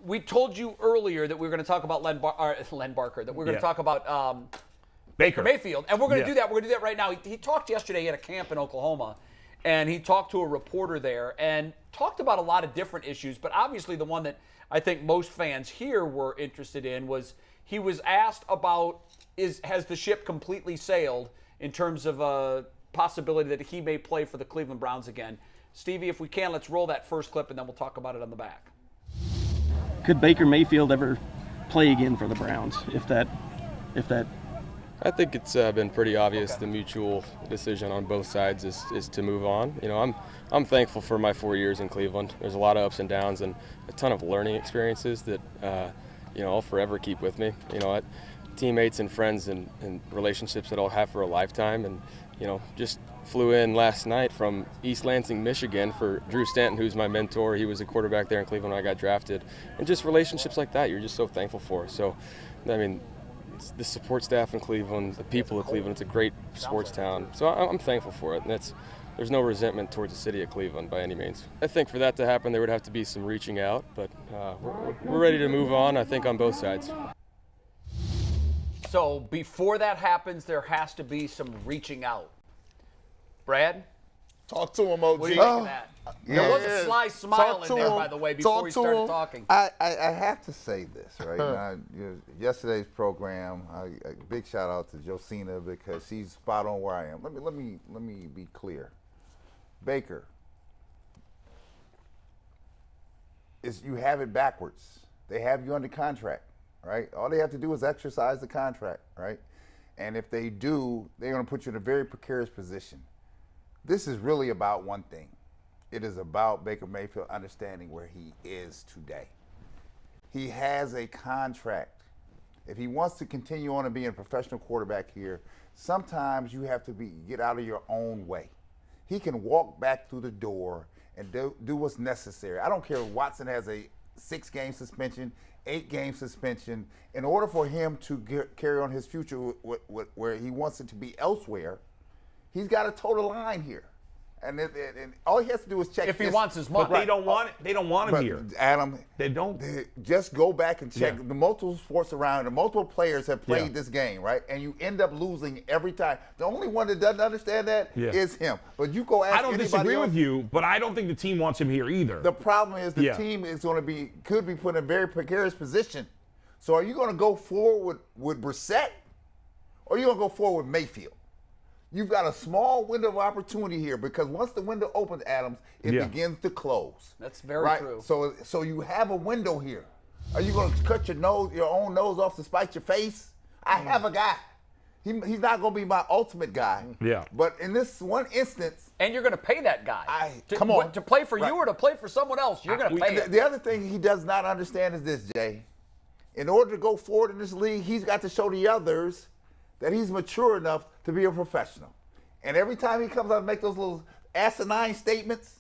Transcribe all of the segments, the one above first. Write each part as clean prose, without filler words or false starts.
we told you earlier that we were going to talk about Len Barker, that we we're going to talk about Baker Mayfield, and we're going to do that. We're going to do that right now. He talked yesterday at a camp in Oklahoma, and he talked to a reporter there and talked about a lot of different issues, but obviously the one that I think most fans here were interested in was he was asked about has the ship completely sailed in terms of a possibility that he may play for the Cleveland Browns again. Stevie, if we can, let's roll that first clip, and then we'll talk about it on the back. Could Baker Mayfield ever play again for the Browns if that? I think it's been pretty obvious the mutual decision on both sides is to move on. You know, I'm thankful for my 4 years in Cleveland. There's a lot of ups and downs and a ton of learning experiences that I'll forever keep with me. You know, teammates and friends and relationships that I'll have for a lifetime. And just flew in last night from East Lansing, Michigan for Drew Stanton, who's my mentor. He was a quarterback there in Cleveland when I got drafted. And just relationships like that, you're just so thankful for. So, I mean, the support staff in Cleveland, the people of Cleveland, it's a great sports town. So I'm thankful for it. And there's no resentment towards the city of Cleveland by any means. I think for that to happen, there would have to be some reaching out. But we're ready to move on, I think, on both sides. So before that happens, there has to be some reaching out. Brad? Talk to him, OG. What do you think of that? There was a sly smile in there, by the way, before we started talking. I have to say this, right? Now, yesterday's program, a big shout out to Josina because she's spot on where I am. Let me be clear. Baker, you have it backwards. They have you under contract, right? All they have to do is exercise the contract, right? And if they do, they're going to put you in a very precarious position. This is really about one thing. It is about Baker Mayfield understanding where he is today. He has a contract. If he wants to continue on and being a professional quarterback here, sometimes you have to get out of your own way. He can walk back through the door and do what's necessary. I don't care if Watson has a 6-game suspension, 8-game suspension. In order for him to carry on his future where he wants it to be elsewhere, he's got to toe the line here. And all he has to do is check. If he wants his money. But they don't want it. They don't want him here. Adam, they don't. Just go back and check the multiple sports around. The multiple players have played this game, right? And you end up losing every time. The only one that doesn't understand that is him. But you go ask anybody else. I don't disagree with you, but I don't think the team wants him here either. The problem is the team is going to could be put in a very precarious position. So are you going to go forward with Brissett, or are you going to go forward with Mayfield? You've got a small window of opportunity here because once the window opens, Adams, it begins to close. That's very true. So you have a window here. Are you going to cut your own nose off to spite your face? I have a guy. He's not going to be my ultimate guy. Yeah. But in this one instance, and you're going to pay that guy. To play for you or to play for someone else. You're going to pay him. The other thing he does not understand is this, Jay. In order to go forward in this league, he's got to show the others that he's mature enough to be a professional. And every time he comes out and make those little asinine statements,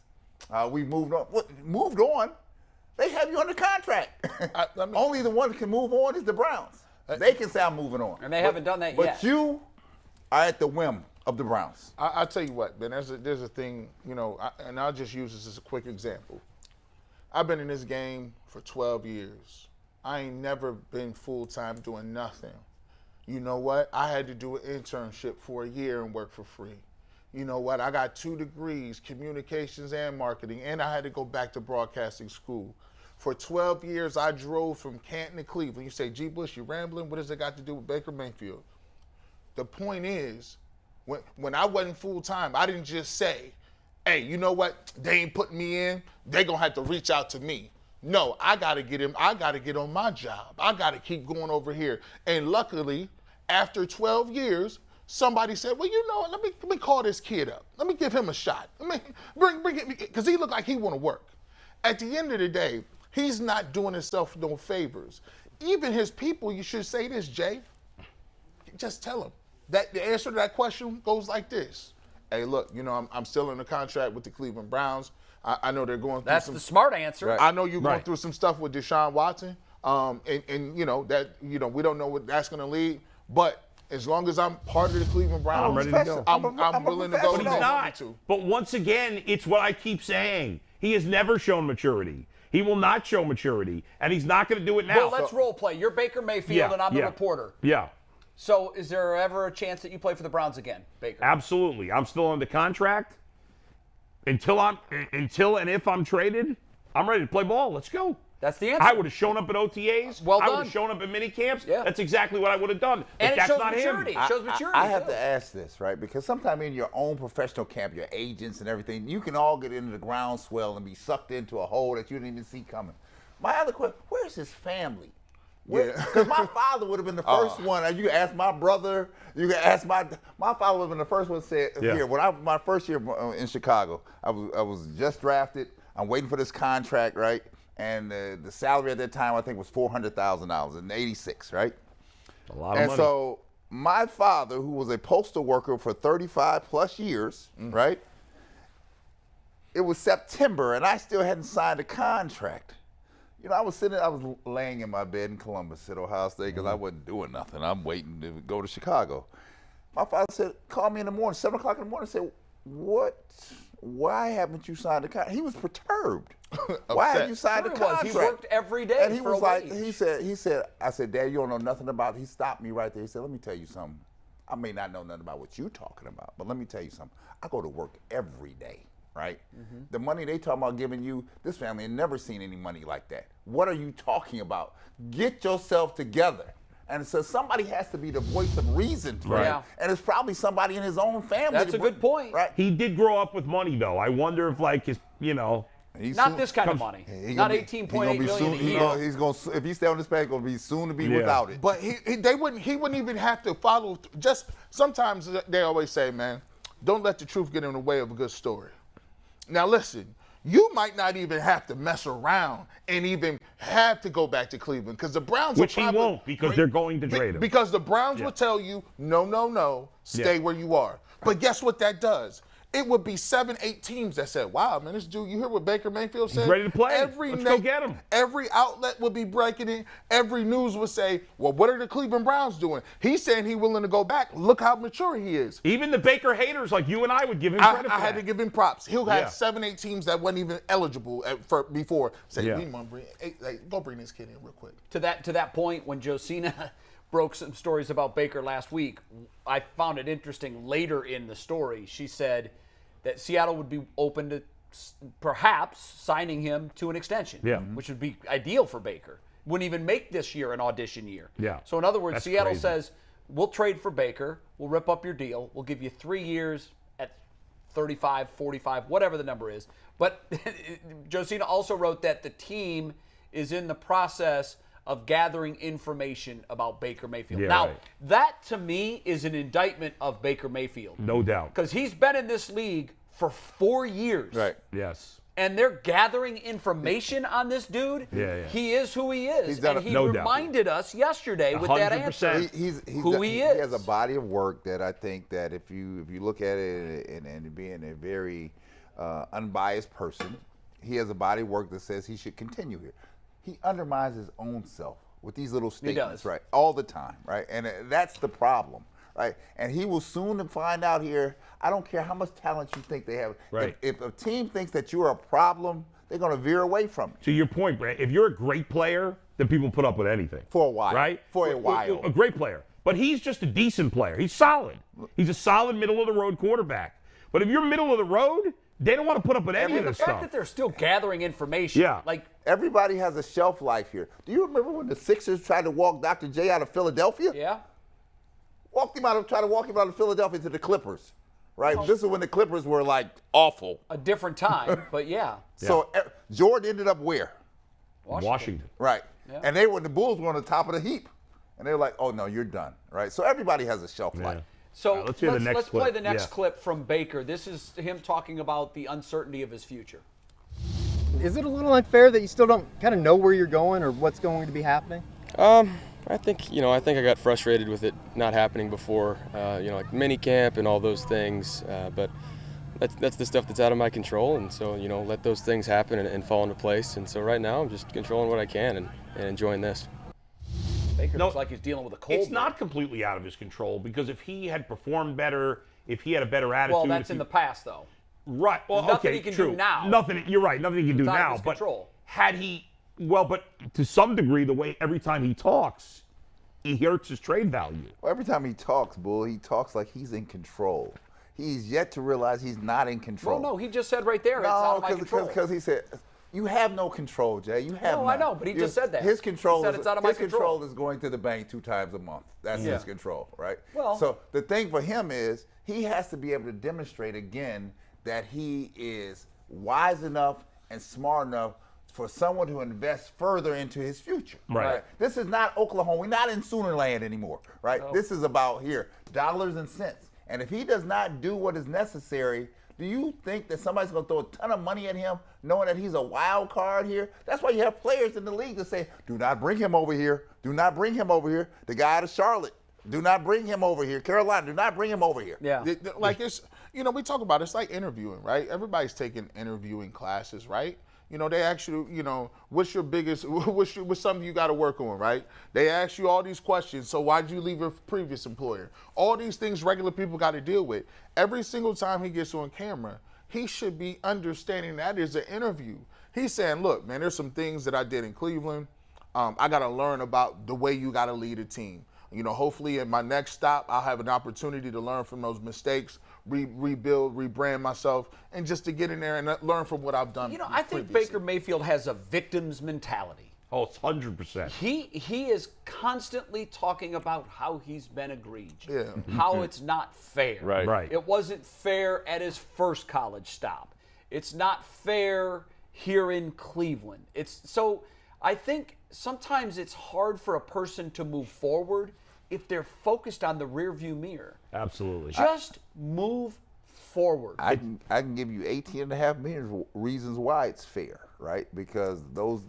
we moved on. Moved on? They have you under contract. Only the one that can move on is the Browns. They can say I'm moving on. And they haven't done that yet. But you are at the whim of the Browns. I'll tell you what, Ben, there's a thing, and I'll just use this as a quick example. I've been in this game for 12 years. I ain't never been full-time doing nothing. You know what? I had to do an internship for a year and work for free. You know what? I got 2 degrees, communications and marketing, and I had to go back to broadcasting school. For 12 years, I drove from Canton to Cleveland. You say, G. Bush, you're rambling? What does it got to do with Baker Mayfield? The point is, when I wasn't full-time, I didn't just say, hey, you know what? They ain't putting me in. They going to have to reach out to me. No, I got to get him. I got to get on my job. I got to keep going over here. And luckily, after 12 years, somebody said, well, you know what? Let me call this kid up. Let me give him a shot. Let me bring it, because he looked like he want to work. At the end of the day, he's not doing himself no favors. Even his people, you should say this, Jay. Just tell him that the answer to that question goes like this. Hey, look, I'm still in a contract with the Cleveland Browns. I know they're going through That's the smart answer. Right. I know you're going through some stuff with Deshaun Watson, and we don't know what that's going to lead. But as long as I'm part of the Cleveland Browns, I'm ready to go. I'm willing to go. But he's not. But once again, it's what I keep saying. He has never shown maturity. He will not show maturity, and he's not going to do it now. Well, let's role play. You're Baker Mayfield, and I'm the reporter. Yeah. So is there ever a chance that you play for the Browns again, Baker? Absolutely. I'm still under contract. Until and if I'm traded, I'm ready to play ball. Let's go. That's the answer. I would have shown up at OTAs. Well I done. would have shown up at mini camps. Yeah. That's exactly what I would have done. And but it that's shows not maturity. him. It shows maturity. I have too. to ask this, right? Because sometimes in your own professional camp, your agents and everything, you can all get into the groundswell and be sucked into a hole that you didn't even see coming. My other question, where's his family? Because my father would have been the first one. You can ask my brother. You can ask my father would have been the first one to say, here, when my first year in Chicago, I was just drafted. I'm waiting for this contract, right? And the salary at that time, I think, was $400,000 in '86, right? A lot of money. And so my father, who was a postal worker for 35 plus years, right? It was September, and I still hadn't signed a contract. You know, I was laying in my bed in Columbus at Ohio State because I wasn't doing nothing. I'm waiting to go to Chicago. My father said, call me in the morning, 7 o'clock in the morning, and said, why haven't you signed the contract? He was perturbed. Why haven't you signed the contract? He worked every day. And he for was a like, wage. he said, I said, Dad, you don't know nothing about it. He stopped me right there. He said, let me tell you something. I may not know nothing about what you're talking about, but let me tell you something. I go to work every day, right? The money they talking about giving you, this family had never seen any money like that. What are you talking about? Get yourself together. And so somebody has to be the voice of reason for him. Yeah. And it's probably somebody in his own family. That's a good point. Right? He did grow up with money, though. I wonder if, like, his, Not this kind of money. Not $18.8 million a year. He's gonna, if he stay on this page, going to be soon to be without it. But he wouldn't even have to follow. Just sometimes they always say, man, don't let the truth get in the way of a good story. Now listen, you might not even have to mess around and even have to go back to Cleveland because the Browns which will he won't because they're going to trade him. Because the Browns will tell you, no, stay where you are. But guess what that does? It would be 7, 8 teams that said, wow, man, this dude, you hear what Baker Mayfield said? He's ready to play. Let's go get him. Every outlet would be breaking it. Every news would say, well, what are the Cleveland Browns doing? He's saying he's willing to go back. Look how mature he is. Even the Baker haters like you and I would give him credit for I had that. to give him props. He'll have 7, 8 teams that wasn't even eligible before. Say, go bring this kid in real quick. To that point, when Josina broke some stories about Baker last week, I found it interesting later in the story. She said that Seattle would be open to perhaps signing him to an extension, which would be ideal for Baker. Wouldn't even make this year an audition year. Yeah. So in other words, That's Seattle crazy. says, we'll trade for Baker, we'll rip up your deal, we'll give you 3 years at 35, 45, whatever the number is. But Josina also wrote that the team is in the process of gathering information about Baker Mayfield. Yeah, now, right. that to me is an indictment of Baker Mayfield. No doubt. Because he's been in this league for 4 years. Right. Yes. And they're gathering information on this dude. Yeah. He is who he is. And he No doubt. reminded us yesterday with that 100%. answer He's he He is. has a body of work that I think that if you look at it and being a very unbiased person, he has a body of work that says he should continue here. He undermines his own self with these little statements, right, all the time, right? And that's the problem, right? And he will soon find out here, I don't care how much talent you think they have. Right. If a team thinks that you're a problem, they're going to veer away from you. To your point, Brad, if you're a great player, then people put up with anything. For a while. Right? For a while. A great player. But he's just a decent player. He's solid. He's a solid middle-of-the-road quarterback. But if you're middle of the road, they don't want to put up with any of the this fact stuff. that they're still gathering information. Yeah. Like, Everybody has a shelf life here. Do you remember when the Sixers tried to walk Dr. J out of Philadelphia? yeah. Tried to walk him out of Philadelphia to the Clippers, right? This is when the Clippers were like awful. A different time, but yeah. So Jordan ended up where? Washington. Right. Yeah. And the Bulls were on the top of the heap. And they were like, oh no, you're done, right? So everybody has a shelf life. So All right, let's hear the next play clip. the next Yeah. clip from Baker. This is him talking about the uncertainty of his future. Is it a little unfair that you still don't kind of know where you're going or what's going to be happening? I think I got frustrated with it not happening before, like mini camp and all those things. But that's the stuff that's out of my control, and so let those things happen and fall into place. And so right now I'm just controlling what I can and enjoying this. Baker looks like he's dealing with a cold. It's not completely out of his control because if he had performed better, if he had a better attitude. Well, that's in the past, though. Right. Well, There's nothing okay, he can true. do now. Nothing. You're right. Nothing he can do It's out of now. his control. had he, well, but to some degree, the way every time he talks, he hurts his trade value. Well, every time he talks, Bull, he talks like he's in control. He's yet to realize he's not in control. Well, no, he just said right there, it's out of my control. Because he said, you have no control, Jay. You have No, none. I know, but he just said that. His control He said it's out of my control. is going to the bank 2 times a month. That's his control, right? Well- so the thing for him is he has to be able to demonstrate again that he is wise enough and smart enough for someone to invest further into his future. Right. This is not Oklahoma. We're not in Soonerland anymore, right? No. This is about here, dollars and cents. And if he does not do what is necessary, do you think that somebody's going to throw a ton of money at him knowing that he's a wild card here? That's why you have players in the league that say, do not bring him over here. Do not bring him over here. The guy out of Charlotte, do not bring him over here. Carolina, do not bring him over here. Yeah. Like it's, we talk about it's like interviewing, right? Everybody's taking interviewing classes, right? They ask you, what's your biggest, what's something you got to work on, right? They ask you all these questions. So why'd you leave your previous employer? All these things regular people got to deal with. Every single time he gets on camera, he should be understanding that is an interview. He's saying, look, man, there's some things that I did in Cleveland. I got to learn about the way you got to lead a team. Hopefully in my next stop, I'll have an opportunity to learn from those mistakes, rebuild, rebrand myself, and just to get in there and learn from what I've done. I think previously. Baker Mayfield has a victim's mentality. Oh, it's 100%. He is constantly talking about how he's been egregious, Yeah. how it's not fair. Right. It wasn't fair at his first college stop. It's not fair here in Cleveland. So I think sometimes it's hard for a person to move forward if they're focused on the rearview mirror. Absolutely. Just move forward. I can give you 18.5 million reasons why it's fair, right? Because those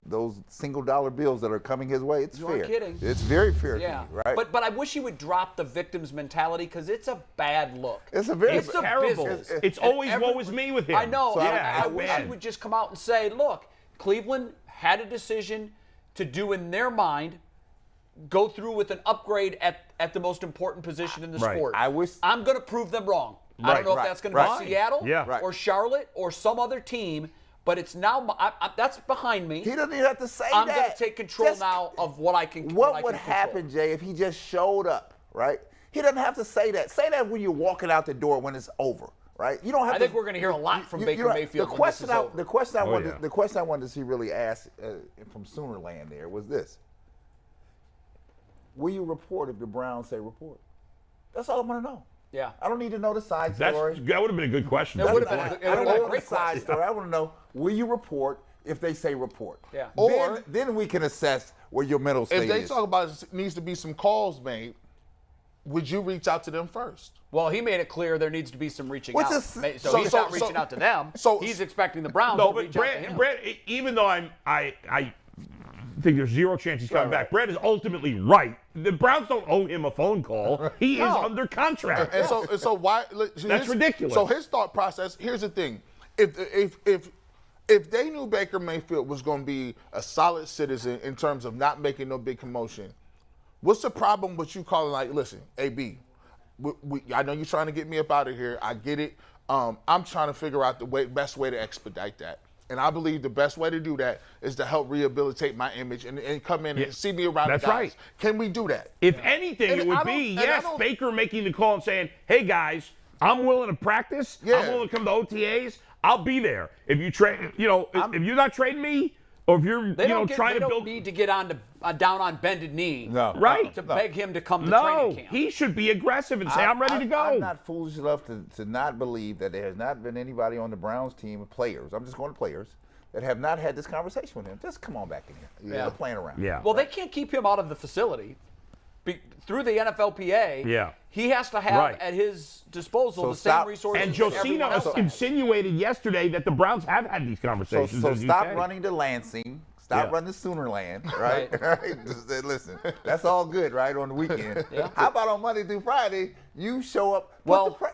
single dollar bills that are coming his way, it's You fair. aren't kidding. It's very fair Yeah, to you, right? but I wish he would drop the victim's mentality because it's a bad look. it's a very It's a terrible. business. It's always woe is me with him. I know. So I wish he man. would just come out and say, look, Cleveland had a decision to do in their mind, go through with an upgrade at the most important position in the Right. sport. I wish- I'm going to prove them wrong. I don't know if that's going to right. be Seattle Yeah. Right. or Charlotte or some other team, but it's now that's behind me. He doesn't even have to say I'm that. going to take control Just- now of what I can. What I would can control. happen, Jay, if he just showed up, right? He doesn't have to say that. Say that when you're walking out the door when it's over, right? You don't have I to. think we're going to hear a lot from Baker you know, Mayfield. The question I yeah. the question I wanted to see really asked from Soonerland there was this: will you report if the Browns say report? That's all I want to know. Yeah. I don't need to know the side That story. would have been a good question. It would've I been a don't want to know the great side question. story. I want to know, will you report if they say report? Yeah. Or- then we can assess where your mental state If they is. talk about it needs to be some calls made, would you reach out to them first? Well, he made it clear there needs to be some reaching Which out. is- So he's not reaching out to them. so- He's expecting the Browns No, to but reach out to him. Brad, even though I think there's zero chance he's coming back, Brad is ultimately right. The Browns don't owe him a phone call. He is under contract. And so why? That's ridiculous. So his thought process. Here's the thing: if they knew Baker Mayfield was going to be a solid citizen in terms of not making no big commotion, what's the problem with you calling like, listen, AB, I know you're trying to get me up out of here. I get it. I'm trying to figure out the best way to expedite that. And I believe the best way to do that is to help rehabilitate my image and come in and see me around That's the guys. right. Can we do that? If anything, And it would I don't- be, and I yes, don't- Baker making the call and saying, hey, guys, I'm willing to practice. Yeah. I'm willing to come to OTAs. I'll be there. If you trade, if you're not trading me, or if you're, They don't, trying they to don't build. need to get on down on bended knee Right. to beg him to come to No, training camp. he should be aggressive and say, I'm ready to go. I'm not foolish enough to not believe that there has not been anybody on the Browns team of players. I'm just going to players that have not had this conversation with him. Just come on back in here. Yeah. They're playing around. Yeah. Well, they can't keep him out of the facility. Through the NFLPA, Yeah. he has to have Right. at his disposal So the stop- same resources And that everyone Josina else has. insinuated yesterday that the Browns have had these conversations. So as you stop say. running to Lansing. Stop Yeah. running to Soonerland, right? Just say, listen, that's all good, right, on the weekend. How about on Monday through Friday, you show up,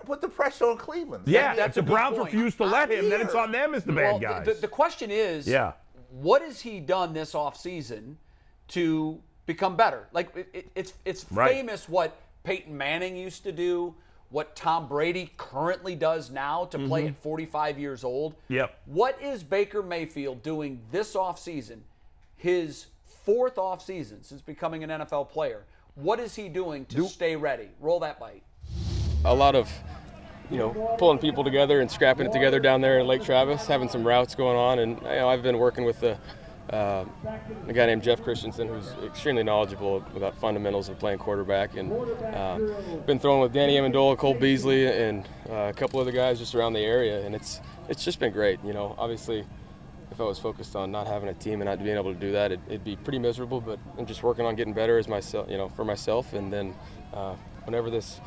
put the pressure on Cleveland. Yeah, That's if a the good Browns point. refuse to let him, then here. it's on them as the Well, bad guys. the question is, Yeah. what has he done this offseason to become better? Like it's Right. famous what Peyton Manning used to do, what Tom Brady currently does now to play at 45 years old. Yep. What is Baker Mayfield doing this offseason, his 4th offseason since becoming an NFL player? What is he doing to stay ready? Roll that bite. A lot of, pulling people together and scrapping it together down there in Lake Travis, having some routes going on. And I've been working with a guy named Jeff Christensen, who's extremely knowledgeable about fundamentals of playing quarterback, and been throwing with Danny Amendola, Cole Beasley, and a couple other guys just around the area, and it's just been great. Obviously, if I was focused on not having a team and not being able to do that, it'd be pretty miserable. But I'm just working on getting better as myself, for myself, and then whenever this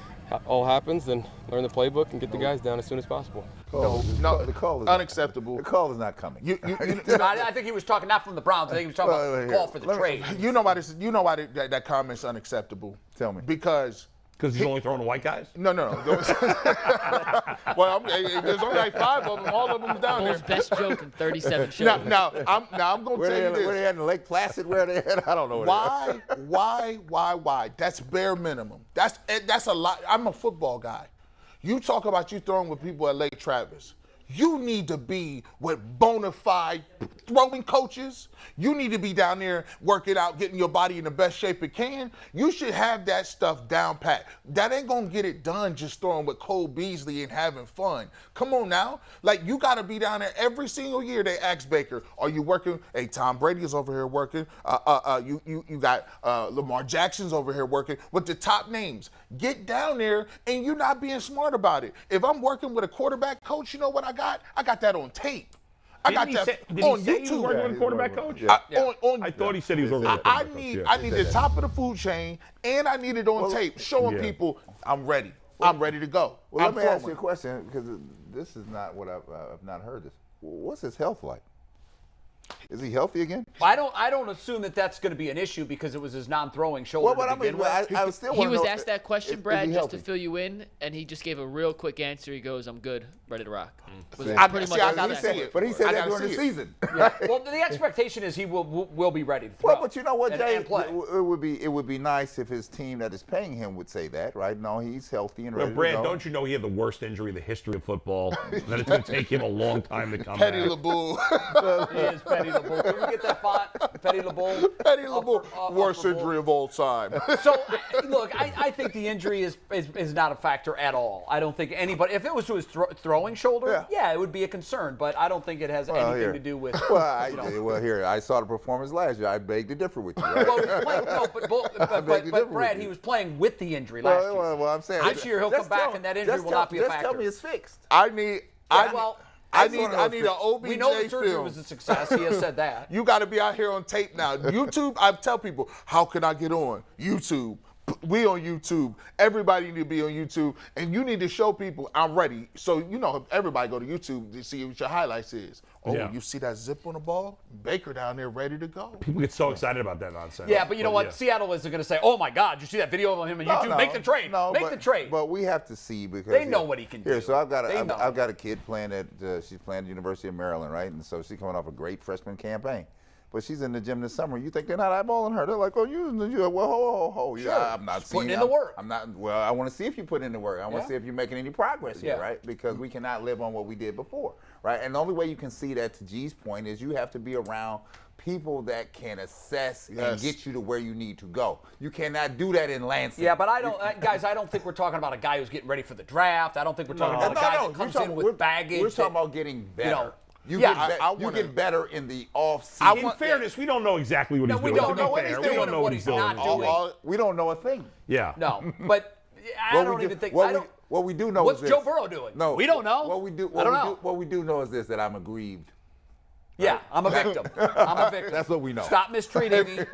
all happens, then learn the playbook and get the guys down as soon as possible. No, the call is unacceptable. The call is not coming. I think he was talking not from the Browns. I think he was talking about the call for the trade. You know why that comment's unacceptable? Tell me. Because he's only throwing to white guys? No. Well, there's only like 5 of them. All of them's down there. Bull's best joke in 37 shows. Now I'm going to tell you this. Where they at in Lake Placid? Where they at? I don't know. Why? That's bare minimum. That's a lot. I'm a football guy. You talk about you throwing with people at Lake Travis. You need to be with bona fide throwing coaches. You need to be down there working out, getting your body in the best shape it can. You should have that stuff down pat. That ain't going to get it done just throwing with Cole Beasley and having fun. Come on now. Like, you got to be down there every single year. They ask Baker, are you working? Hey, Tom Brady is over here working. You got Lamar Jackson's over here working with the top names. Get down there, and you're not being smart about it. If I'm working with a quarterback coach, you know what I got? I got that on tape. I got that on YouTube. Did he say he was working with a quarterback coach? I thought he said he was working with a quarterback coach. I need the top of the food chain, and I need it on tape, showing people I'm ready. I'm ready to go. Well, let me ask you a question, because this is not what I've not heard this. What's his health like? Is he healthy again? I don't assume that that's going to be an issue because it was his non-throwing shoulder to begin with. He was asked that question, Brad, just to fill you in, and he just gave a real quick answer. He goes, "I'm good, ready to rock." I gotta see it. But he said that during the season. Yeah. Well, the expectation is he will be ready to throw. Well, but you know what, Jay? And play. It would be nice if his team that is paying him would say that, right? No, he's healthy and ready to go. Brad, don't you know he had the worst injury in the history of football? That it's going to take him a long time to come back. Petty LeBoul. He is Petty LeBoul. Can we get that font? Petty LeBoul. Petty LeBoul. Worst injury of all time. So, look, I think the injury is not a factor at all. I don't think anybody, if it was to his throwing shoulder, it would be a concern, but I don't think it has anything to do with. Well, here, I saw the performance last year. I beg to differ with you. Right? But Brad, he was playing with the injury last year. Well, I'm saying this year he'll come back and that injury will not be a factor. Just tell me it's fixed. I need an OBJ we know the surgery film. was a success. He has said that. You got to be out here on tape now. YouTube, I tell people, how can I get on? YouTube. We on YouTube. Everybody need to be on YouTube. And you need to show people I'm ready. So, everybody go to YouTube to see what your highlights is. You see that zip on the ball? Baker down there ready to go. People get so excited about that nonsense. Yeah, but you know what? Yeah. Seattle isn't going to say, oh, my God, you see that video of him on YouTube? Make the trade. Make the trade. But we have to see because they know what he can do. Here, so I've got a kid playing she's playing at the University of Maryland, right? And so she's coming off a great freshman campaign. But she's in the gym this summer. You think they're not eyeballing her? They're like, well, ho. Sure. Yeah, I'm not putting in the work. I want to see if you put in the work. I want to see if you're making any progress here, right? Because we cannot live on what we did before, right? And the only way you can see that, to G's point, is you have to be around people that can assess and get you to where you need to go. You cannot do that in Lansing. Yeah, but I don't think we're talking about a guy who's getting ready for the draft. I don't think we're talking about a guy that comes in with baggage. We're talking about getting better. You get better in the off-season. In fairness, we don't know exactly what he's doing. We don't know anything. We don't know what he's not doing. We don't know a thing. Yeah. No, but I don't even think. What we do know is this. What's Joe Burrow doing? No. We don't know. What we do know is this, that I'm aggrieved. Yeah, I'm a victim. That's what we know. Stop mistreating me.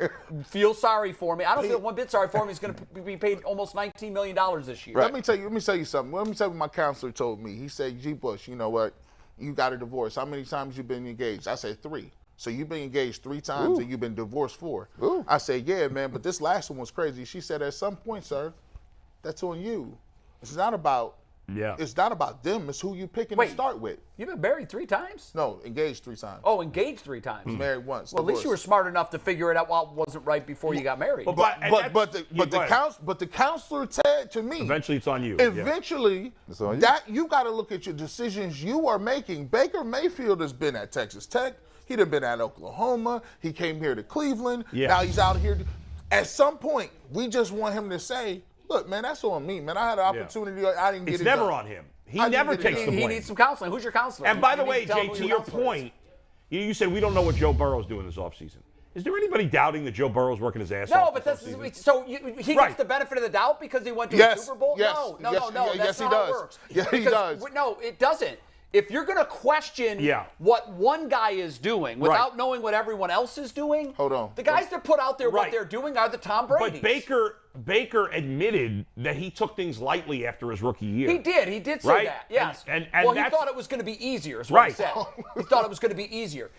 Feel sorry for me. I don't feel one bit sorry for him. He's going to be paid almost $19 million this year. Right. Let me tell you something. Let me tell you what my counselor told me. He said, G. Bush, you know what? You got a divorce. How many times you been engaged? I said 3. So you've been engaged 3 times and you've been divorced 4. I said, yeah, man, but this last one was crazy. She said, at some point, sir, that's on you. It's not about Yeah. It's not about them. It's who you picking to start with. You've been married 3 times? No, engaged 3 times. Oh, engaged 3 times. Married once. Well, at least you were smart enough to figure it out while it wasn't right before you got married. But the counselor said to me, eventually it's on you. Eventually, that you got to look at your decisions you are making. Baker Mayfield has been at Texas Tech. He done been at Oklahoma. He came here to Cleveland. Yeah. Now he's out here. At some point, we just want him to say, look, man, that's on me, man. I had an opportunity. I didn't get it's it never done. on him. He never takes the blame. He needs some counseling. Who's your counselor? And by the way, tell Jay, him who to your point, you said we don't know what Joe Burrow's doing this offseason. Is there anybody doubting that Joe Burrow's working his ass off? No, but that's so he gets the benefit of the doubt because he went to a Super Bowl? Yes, No. yes, That's he not how does. it works. Yeah, he does. No, it doesn't. If you're going to question what one guy is doing without knowing what everyone else is doing, hold on. The guys that put out there what they're doing are the Tom Brady's. But Baker admitted that he took things lightly after his rookie year. He did say that, yes. And well, he thought it was going to be easier, is what he said. He thought it was going to be easier.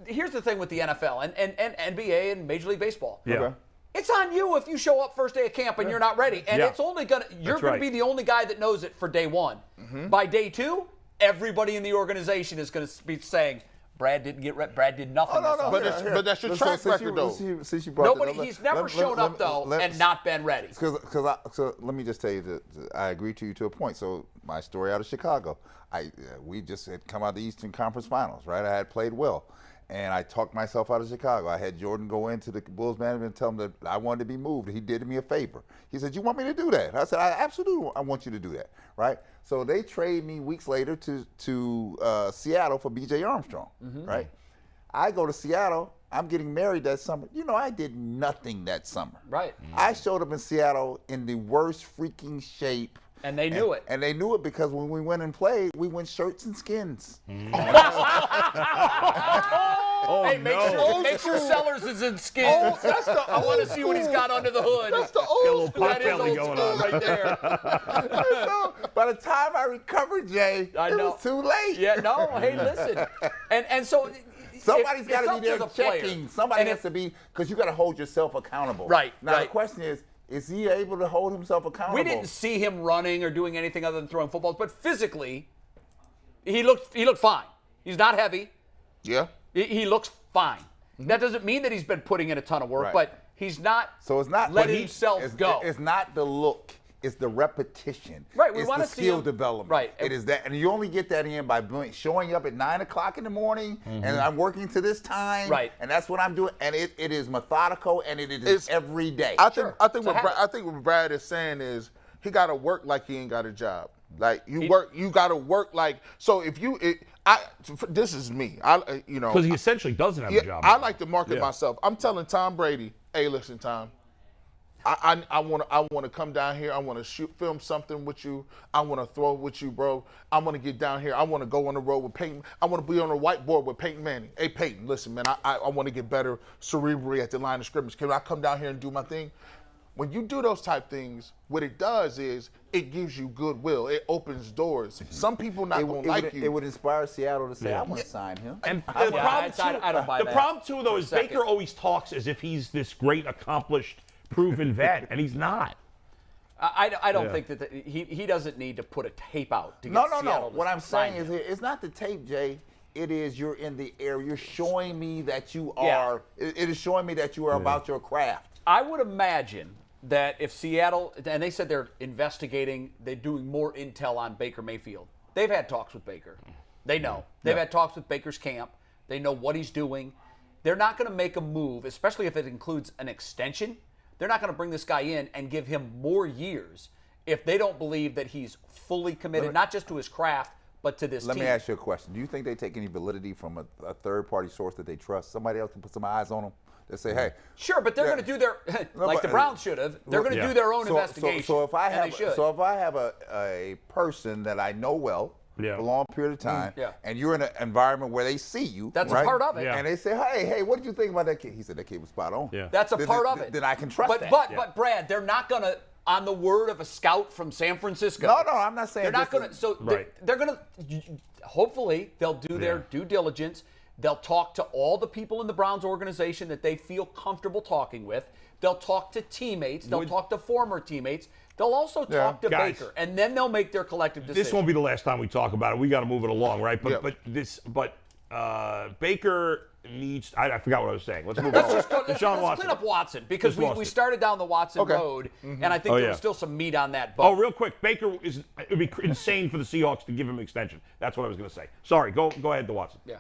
Here's the thing with the NFL and NBA and Major League Baseball. Yeah. Okay. It's on you if you show up first day of camp and you're not ready. And it's only you're going to be the only guy that knows it for day 1. Mm-hmm. By day 2, everybody in the organization is going to be saying, Brad didn't get Brad did nothing. But that's your track record, though. Since you brought he's never shown up, though, and not been ready. So let me just tell you that I agree to you to a point. So my story out of Chicago, we just had come out of the Eastern Conference Finals, right? I had played well. And I talked myself out of Chicago. I had Jordan go into the Bulls management and tell him that I wanted to be moved. He did me a favor. He said, you want me to do that? I said, I want you to do that, right? So they trade me weeks later to Seattle for B.J. Armstrong, right? I go to Seattle. I'm getting married that summer. I did nothing that summer. Right. I showed up in Seattle in the worst freaking shape. And they knew it. And they knew it because when we went and played, we went shirts and skins. Hey, make sure Sellers is in skins. I want to see what he's got under the hood. That's the old school. That is old going on right there. By the time I recovered, Jay, it was too late. Yeah, no, hey, listen. And so somebody's got to be there checking. Player. Somebody has to be, because you got to hold yourself accountable. Right. Now, the question is he able to hold himself accountable? We didn't see him running or doing anything other than throwing footballs, but physically, he looked fine. He's not heavy. Yeah. He looks fine. Mm-hmm. That doesn't mean that he's been putting in a ton of work, but he's not. So it's not letting himself go. It's not the look. It's the repetition. Right. We it's want the to see skill him, development. Right. It is that, and you only get that in by showing up at 9 o'clock in the morning, and I'm working to this time. Right. And that's what I'm doing. And it is methodical, and it's every day. I think what Brad is saying is he got to work like he ain't got a job. Like you got to work like. So if this is me. Because he essentially doesn't have a job. I like to market myself. I'm telling Tom Brady, hey, listen, Tom. I want to come down here. I want to film something with you. I want to throw with you, bro. I want to get down here. I want to go on the road with Peyton. I want to be on a whiteboard with Peyton Manning. Hey, Peyton, listen, man. I want to get better cerebrally at the line of scrimmage. Can I come down here and do my thing? When you do those type things, what it does is it gives you goodwill. It opens doors. Some people not going to like you. It would inspire Seattle to say, I want to sign him. And the problem, too, though, is Baker always talks as if he's this great, accomplished, proven vet, and he's not. I don't think that he doesn't need to put a tape out to get Seattle No. to What I'm sign saying him. is it's not the tape, Jay. It is you're in the air. You're showing me that you are. It is showing me that you are about your craft. I would imagine that if Seattle, and they said they're investigating, they're doing more intel on Baker Mayfield. They've had talks with Baker. They know. They've had talks with Baker's camp. They know what he's doing. They're not going to make a move, especially if it includes an extension. They're not going to bring this guy in and give him more years if they don't believe that he's fully committed, not just to his craft, but to this team. Let me ask you a question. Do you think they take any validity from a third-party source that they trust? Somebody else can put some eyes on them? They say, hey. Sure, but they're going to do their, like the Browns should have, they're going to do their own investigation. So if I have a person that I know well, for a long period of time, and you're in an environment where they see you. That's right? a part of it. And they say, hey, what did you think about that kid? He said, that kid was spot on. Yeah. That's a part of it. Then I can trust that. But Brad, they're not going to, on the word of a scout from San Francisco. No, I'm not saying they're not going to. So they're going to, hopefully, they'll do their due diligence. They'll talk to all the people in the Browns organization that they feel comfortable talking with. They'll talk to teammates. They'll talk to former teammates. They'll also talk to Guys, Baker, and then they'll make their collective decision. This won't be the last time we talk about it. We got to move it along, right? But Baker needs. I forgot what I was saying. Let's move on. Let's clean up Watson because we started down the Watson road, and I think there was still some meat on that bone. Oh, real quick, Baker it would be insane for the Seahawks to give him an extension. That's what I was going to say. Sorry, go ahead to Watson. Yeah.